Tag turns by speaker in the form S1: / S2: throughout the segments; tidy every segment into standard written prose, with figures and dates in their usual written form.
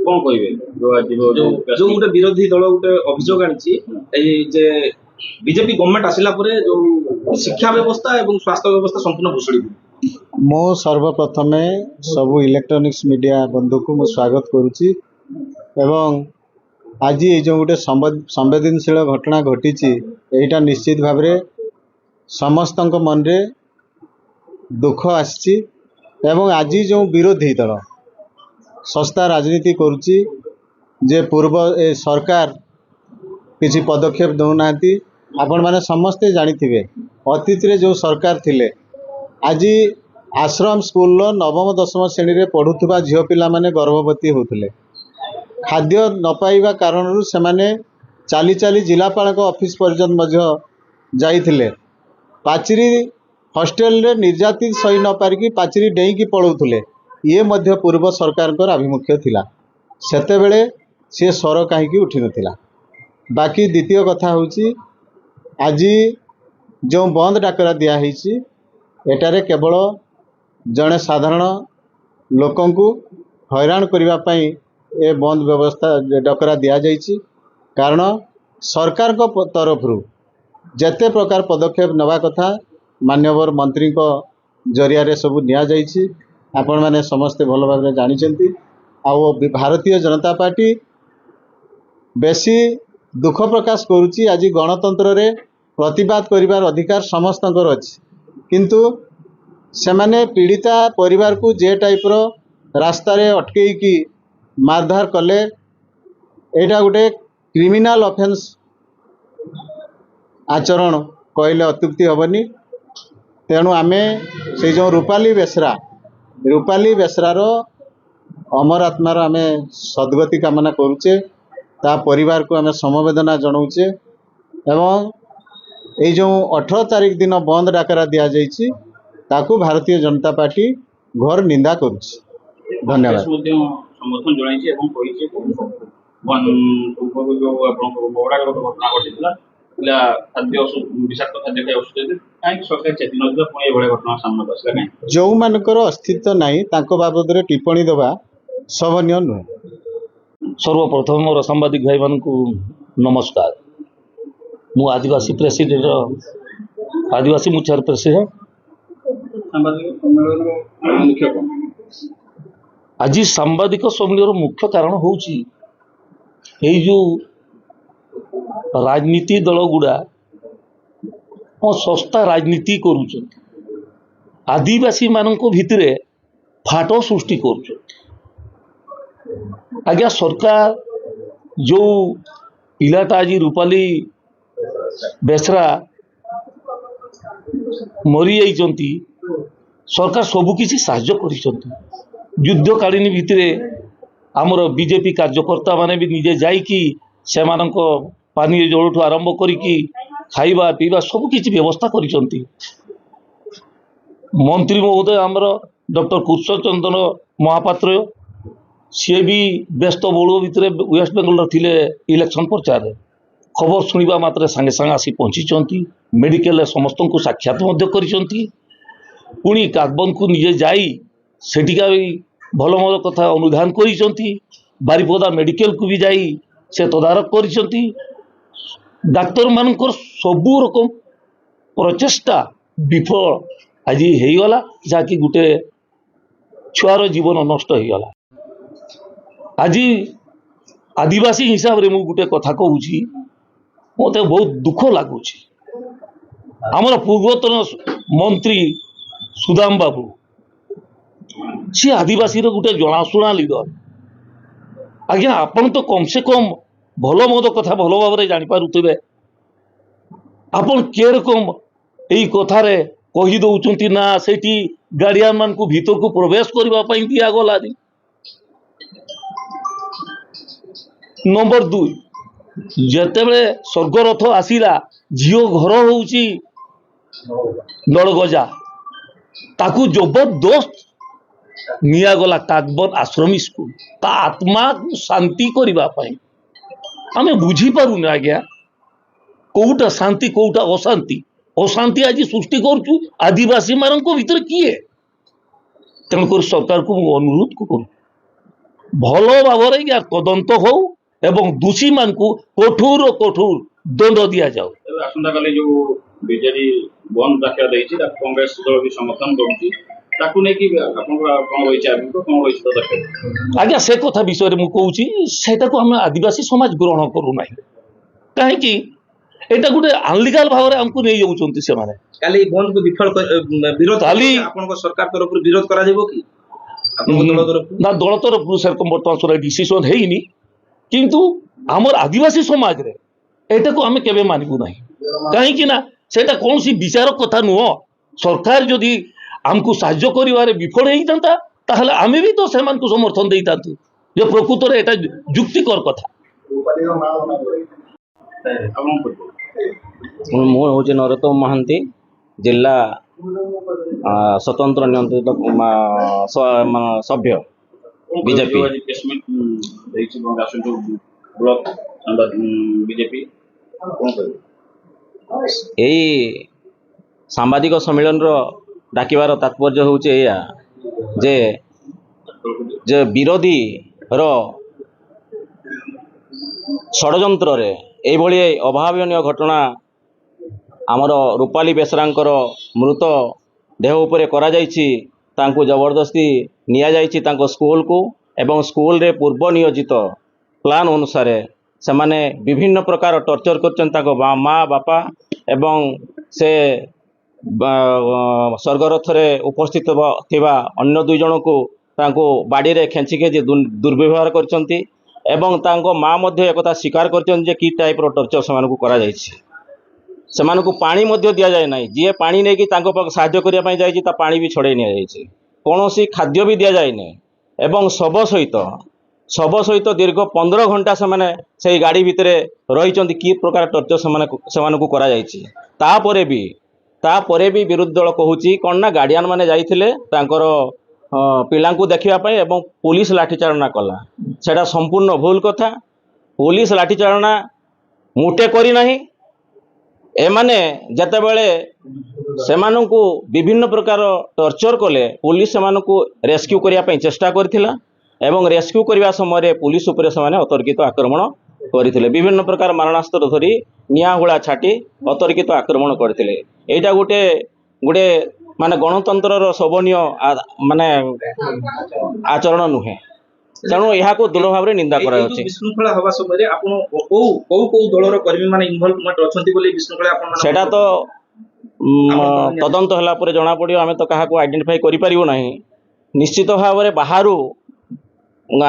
S1: कौन कहे जो गोटे विरोधी दल गोटे अभियोग आनी बीजेपी गवर्नमेंट आसला जो शिक्षा व्यवस्था और स्वास्थ्य व्यवस्था संपूर्ण भुशुड़ी
S2: मो सर्वप्रथम सबू इलेक्ट्रोनिक्स मीडिया बंधु को मु स्वागत करुच्ची एवं आज ये जो गोटे संवेदनशील घटना घटी यहाँ निश्चित भाव समस्त मन रे दुख आसी एवं आज जो विरोधी दल सस्ता राजनीति करुच्ची जे पूर्व सरकार किसी पदक्षेप दौना आपण मैंने समस्ते जानी अतीत रे जो सरकार थिले आज आश्रम स्कूल नवम दशम श्रेणी रे पढ़ुवा झील पिला माने गर्भवती होते खाद्य न पाइबा कारण से माने चाली चाली जिलापाल ऑफिस पर्यंत जाइथिले पाचेरी हॉस्टेल रे निर्यातित सही न पारिकी पाचेरी डेईकी पलाउथिले ये मध्य पूर्व सरकार आभिमुख्य थिला सेते बेले सी स्वर कहीं उठी नथिला। बाकी द्वितीय कथा होची आज जो बंद डाकरा दिया है एटारे केवल जड़े साधारण लोकंकु हैरान करने ए बंद व्यवस्था डकरा दि जाइए कारण सरकार को तरफ जेते प्रकार पदक्षेप नवा कथा मान्यवर मंत्री को जरिया रे सब निया जाइए आपण मैंने समस्ते भल भाव जानी आओ भारतीय जनता पार्टी बेसी दुख प्रकाश करुच्ची आज गणतंत्र रे प्रतिवाद करिवार अधिकार समस्तंकर अछि किंतु से माने पीड़िता परिवार को जे टाइप रो रास्ता रे अटकेकी मारधार कले एटा गोटे क्रिमिनल ऑफेंस आचरण कहले अत्युक्ति हेबनी। तेणु आमे से जो रूपाली बेसरार अमर आत्मार आमे सद्गति कामना करुचे ता परिवार को आमे समवेदना जनाऊचे एवं ये जो 18 तारीख दिन बंद डाकरा दि जाइए ताकू भारतीय जनता पार्टी घोर निंदा करुच्ची। धन्यवाद।
S1: समर्थन
S2: जो मानकर अस्तित्व नहीं तांको बाबद रे टिप्पणी देवा शोभनीय नुहे।
S3: सर्वप्रथम मोर सांबादिक भाई मान को नमस्कार। मु आदिवासी प्रेसिडेंट आदिवासी मुचार प्रेसिडेंट आज सांबादिक सम्मेलन मुख्य कारण होची जो राजनीति दल गुड़ा सस्ता राजनीति करुच आदिवासी मानक भितरे फाट सृष्टि कर आज्ञा सरकार जो पिलाटा आज रूपाली बेसरा मरी जाइंती सरकार सबुकि साहाय्य कर युद्धकालीन भितरे आमर बीजेपी कार्यकर्ता माने भी निजे जाइकी से पानी जल आरंभ करिकी खाइबा पीवा सबुकि व्यवस्था करिसंती। मंत्री महोदय आमर डॉक्टर कृष्णचंद्र महापात्र सी भी व्यस्त बहुल भितर वेस्ट बेंगल थिले इलेक्शन प्रचार खबर शुणा मात्र सांगे सांगे आसी पहुंची मेडिकल समस्त को साक्षात पुणी काकबन को निजे जाई सेठिका भी भल मल कथा अनुधान करिसंती बारिपदा मेडिकल को भी जाई से तदारक करिसंती डाक्तर मानकर सबु रकम प्रचेष्टा विफल आज होगला जहाँकि गोटे छुआर जीवन नष्ट होगला। आज आदिवासी हिसाब से मुझे कथा कहूँ मत बहुत दुख लगुच आमर पूर्वतन मंत्री सुदाम बाबू सी आदिवासी गोटे जनाशुना लीडर आज्ञा आपण तो कम से कम भल मद कथा भल भाव जापारे आपण के रकम यही कथार कहीदे ना से गार्डियन मान को भीतर को प्रवेश करने दिया गला। नंबर 2 जितेबले स्वर्गरथ आसला झील घर होची नड़गजा ताकू जबरदस्त निगला काकबन आश्रमी स्कूल ता आत्मा शांति करने आमे बुझी पारुन आज्ञा कौटा शांति कौटा अशांति अशांति आज सृष्टि करुचु आदिवासी मान भीतर किए तेणुकर सरकार को अनुरोध करूँ भल भाव तदंत हो एवं दोषी मान को कठोर कठोर दंड दि जाऊ।
S1: आसंता काली जो बीजेडी बंद डाकिया देछि कांग्रेस दल भी समर्थन करुछि ताकू नै कि आपन कोन होइछ आगु कोन होइछ तो देखै
S3: आज्ञा से कथा विषय में कहूँ सेटा को हम आदिवासी समाज ग्रहण करू ना कहीं एटा गोटे अनलिगाल भाव में हमको नहीं जाउछंती से माने
S1: काली बंद को विफल विरोध
S3: काली
S1: आपन को सरकार तरफ विरोध करा जेबो कि आपन दल तरफ
S3: ना दल तरफ सेरकम बर्तमान सुधा डिसीजन है किंतु आमर आदिवासी समाज रे एटा को आमे केबे मानिबु नाही कहीं ना सेटा कौन सी विचार कथा नुह सरकार जदि आमको साहाय्य करिवारे विफल होइतांता ताहले आमे भी तो सेमान को समर्थन देइतांतु जे प्रकृत रे एटा जुक्तिकर कथा।
S4: ମୁଁ ହେଉଛି ନରୋତ୍ତମ ମହାନ୍ତି ଜିଲ୍ଲା ସ୍ୱତନ୍ତ୍ର ନିୟନ୍ତ୍ରିତ ସଭ୍ୟ ବିଜେପି।
S1: ବିଜେପି
S4: ଏଇ ସାମ୍ବାଦିକ ସମ୍ମିଳନୀର ଡାକିବାର ତାତ୍ପର୍ଯ୍ୟ ହେଉଛି ଏଇଆ ଯେ ବିରୋଧୀର ଷଡ଼ଯନ୍ତ୍ରରେ ଏଇଭଳି ଅଭାବନୀୟ ଘଟଣା ଆମର ରୂପାଲି ବେସରାଙ୍କର ମୃତ ଦେହ ଉପରେ କରାଯାଇଛି ତାଙ୍କୁ ଜବରଦସ୍ତି ନିଆଯାଇଛି ତାଙ୍କ ସ୍କୁଲକୁ ଏବଂ ସ୍କୁଲରେ ପୂର୍ବ ନିୟୋଜିତ ପ୍ଲାନ୍ ଅନୁସାରେ ସେମାନେ ବିଭିନ୍ନ ପ୍ରକାର ଟର୍ଚର କରିଛନ୍ତି ତାଙ୍କ ମା ବାପା ଏବଂ ସେ ସ୍ୱର୍ଗରଥରେ ଉପସ୍ଥିତ ଥିବା ଅନ୍ୟ ଦୁଇ ଜଣଙ୍କୁ ତାଙ୍କୁ ବାଡ଼ିରେ ଖେଞ୍ଚି ଖେଞ୍ଚି ଦୁର୍ବ୍ୟବହାର କରିଛନ୍ତି ଏବଂ ତାଙ୍କ ମା ମଧ୍ୟ ଏକଥା ସ୍ୱୀକାର କରିଛନ୍ତି ଯେ କି ଟାଇପ୍ର ଟର୍ଚର ସେମାନଙ୍କୁ କରାଯାଇଛି। ସେମାନଙ୍କୁ ପାଣି ମଧ୍ୟ ଦିଆଯାଏ ନାହିଁ ଯିଏ ପାଣି ନେଇକି ତାଙ୍କ ପାଖକୁ ସାହାଯ୍ୟ କରିବା ପାଇଁ ଯାଇଛି ତା ପାଣି ବି ଛଡ଼େଇ ନିଆଯାଇଛି କୌଣସି ଖାଦ୍ୟ ବି ଦିଆଯାଇନି ଏବଂ ଶବ ସହିତ ଦୀର୍ଘ 15 ଘଣ୍ଟା ସେମାନେ ସେଇ ଗାଡ଼ି ଭିତରେ ରହିଛନ୍ତି କି ପ୍ରକାର ଟର୍ଚର ସେମାନଙ୍କୁ କରାଯାଇଛି। ତାପରେ ବି ବିରୋଧୀ ଦଳ କହୁଛି କ'ଣ ନା ଗାର୍ଡ଼ିଆନ୍ ମାନେ ଯାଇଥିଲେ ତାଙ୍କର ପିଲାଙ୍କୁ ଦେଖିବା ପାଇଁ ଏବଂ ପୁଲିସ ଲାଠିଚାଳନା କଲା ସେଟା ସମ୍ପୂର୍ଣ୍ଣ ଭୁଲ କଥା। ପୁଲିସ ଲାଠିଚାଳନା ମୋଟେ କରିନାହିଁ ଏମାନେ ଯେତେବେଳେ ସେମାନଙ୍କୁ ବିଭିନ୍ନ ପ୍ରକାର ଟର୍ଚର କଲେ ପୁଲିସ ସେମାନଙ୍କୁ ରେସ୍କ୍ୟୁ କରିବା ପାଇଁ ଚେଷ୍ଟା କରିଥିଲା ଏବଂ ରେସ୍କ୍ୟୁ କରିବା ସମୟରେ ପୁଲିସ ଉପରେ ସେମାନେ ଅତର୍କିତ ଆକ୍ରମଣ କରିଥିଲେ ବିଭିନ୍ନ ପ୍ରକାର ମାରଣାସ୍ତ୍ର ଧରି ନିଆଁ ହୁଳା ଛାଟି ଅତର୍କିତ ଆକ୍ରମଣ କରିଥିଲେ। ଏଇଟା ଗୋଟେ ମାନେ ଗଣତନ୍ତ୍ରର ଶୋଭନୀୟ ମାନେ ଆଚରଣ ନୁହେଁ ତେଣୁ ଏହାକୁ ଦୃଢ଼ ଭାବରେ ନିନ୍ଦା କରାଯାଉଛି।
S1: ବିଶୃଙ୍ଖଳା ହେବା ସମୟରେ ଆପଣ କୋଉ ଦଳର କର୍ମୀ ମାନେ ଇନଭଲଭମେଣ୍ଟ ଅଛନ୍ତି ବୋଲି ବିଶୃଙ୍ଖଳା ଆପଣ
S4: ସେଟା ତ ତଦନ୍ତ ହେଲା ପରେ ଜଣା ପଡ଼ିବ ଆମେ ତ କାହାକୁ ଆଇଡେଣ୍ଟିଫାଇ କରିପାରିବୁ ନାହିଁ। ନିଶ୍ଚିତ ଭାବରେ ବାହାରୁ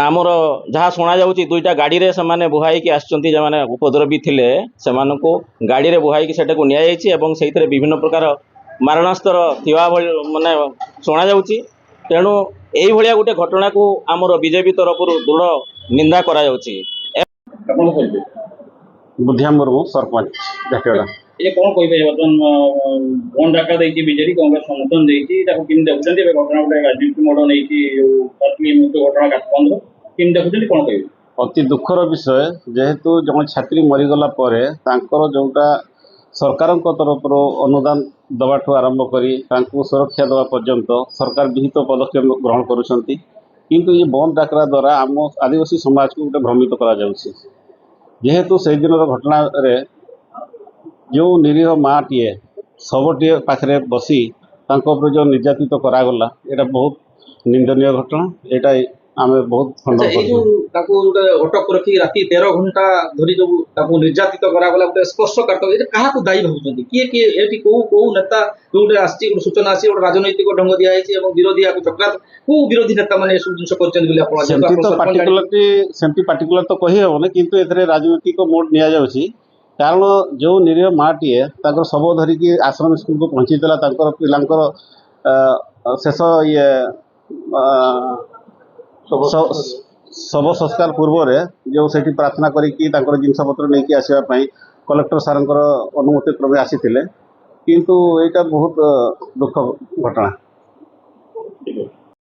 S4: ଆମର ଯାହା ଶୁଣାଯାଉଛି ଦୁଇଟା ଗାଡ଼ିରେ ସେମାନେ ବୁହାଇକି ଆସିଛନ୍ତି ଯେଉଁମାନେ ଉପଦ୍ରବୀ ଥିଲେ ସେମାନଙ୍କୁ ଗାଡ଼ିରେ ବୁହାଇକି ସେଟାକୁ ନିଆଯାଇଛି ଏବଂ ସେଇଥିରେ ବିଭିନ୍ନ ପ୍ରକାର ମାରଣାସ୍ତ୍ର ଥିବା ଭଳି ମାନେ ଶୁଣାଯାଉଛି ତେଣୁ ଏଇଭଳିଆ ଗୋଟେ ଘଟଣାକୁ ଆମର ବିଜେପି ତରଫରୁ ଦୃଢ଼ ନିନ୍ଦା କରାଯାଉଛି।
S2: ବୁଦ୍ଧିଆ ମୁର୍ମୁ ସରପଞ୍ଚ ଝାଟିଗଡ଼ା।
S1: ଏ କ'ଣ କହିବେ ବର୍ତ୍ତମାନ ବନ୍ଦ ଡାକା ଦେଇଛି ବିଜେଡି କଂଗ୍ରେସ ସମର୍ଥନ ଦେଇଛି ତାକୁ କେମିତି ଦେଖୁଛନ୍ତି ଏବେ ଘଟଣା ଗୋଟେ ରାଜନୀତି ମୋଡ଼ ନେଇକି ମୃତ୍ୟୁ ଘଟଣା କାଠମାଣ୍ଡୁର କେମିତି ଦେଖୁଛନ୍ତି କ'ଣ କହିବେ?
S2: ଅତି ଦୁଃଖର ବିଷୟ ଯେହେତୁ ଜଣେ ଛାତ୍ରୀ ମରିଗଲା ପରେ ତାଙ୍କର ଯେଉଁଟା ସରକାରଙ୍କ ତରଫରୁ ଅନୁଦାନ ଦେବାଠୁ ଆରମ୍ଭ କରି ତାଙ୍କୁ ସୁରକ୍ଷା ଦେବା ପର୍ଯ୍ୟନ୍ତ ସରକାର ବିହିତ ପଦକ୍ଷେପ ଗ୍ରହଣ କରୁଛନ୍ତି କିନ୍ତୁ ଏ ବନ୍ଦ ଡାକରା ଦ୍ୱାରା ଆମ ଆଦିବାସୀ ସମାଜକୁ ଗୋଟେ ଭ୍ରମିତ କରାଯାଉଛି ଯେହେତୁ ସେହିଦିନର ଘଟଣାରେ ଯେଉଁ ନିରୀହ ମାଆଟିଏ ଶବଟିଏ ପାଖରେ ବସି ତାଙ୍କ ଉପରେ ଯେଉଁ ନିର୍ଯାତିତ କରାଗଲା ଏଇଟା ବହୁତ ନିନ୍ଦନୀୟ ଘଟଣା ଏଇଟା ଆମେ ବହୁତ ଖଣ୍ଡନ କରୁଛୁ।
S1: ତାକୁ ଗୋଟେ ଅଟକ ରଖି ରାତି 13 ଘଣ୍ଟା ଧରି ଯୋଉ ତାକୁ ନିର୍ଯାତିତ କରାଗଲା ଗୋଟେ ସ୍ପର୍ଶକାତର ଏଇଟା କାହାକୁ ଦାୟୀ ଭାବୁଛନ୍ତି କିଏ ଏଠି କୋଉ ନେତା ଯୋଉଟେ ଆସିଛି ଗୋଟେ ସୂଚନା ଆସିଛି ଗୋଟେ ରାଜନୈତିକ ଢଙ୍ଗ ଦିଆଯାଇଛି ଏବଂ ବିରୋଧୀ ଏହାକୁ ଚକ୍ରାନ୍ତ କୋଉ ବିରୋଧୀ ନେତା ମାନେ ଏସବୁ ଜିନିଷ କରିଛନ୍ତି ବୋଲି ଆପଣ
S2: ସେମିତି ପାର୍ଟିକୁଲାର ତ କହିହେବନି କିନ୍ତୁ ଏଥିରେ ରାଜନୈତିକ ମୋଡ୍ ନିଆଯାଉଛି କାରଣ ଯେଉଁ ନିରୀହ ମାଆଟିଏ ତାଙ୍କର ଶବ ଧରିକି ଆଶ୍ରମ ସ୍କୁଲକୁ ପହଞ୍ଚିଥିଲା ତାଙ୍କର ପିଲାଙ୍କର ଶେଷ ଶବ ସଂସ୍କାର ପୂର୍ବରେ ଯେଉଁ ସେଠି ପ୍ରାର୍ଥନା କରିକି ତାଙ୍କର ଜିନିଷପତ୍ର ନେଇକି ଆସିବା ପାଇଁ କଲେକ୍ଟର ସାର୍ଙ୍କର ଅନୁମତି କ୍ରମେ ଆସିଥିଲେ କିନ୍ତୁ ଏଇଟା ବହୁତ ଦୁଃଖ ଘଟଣା।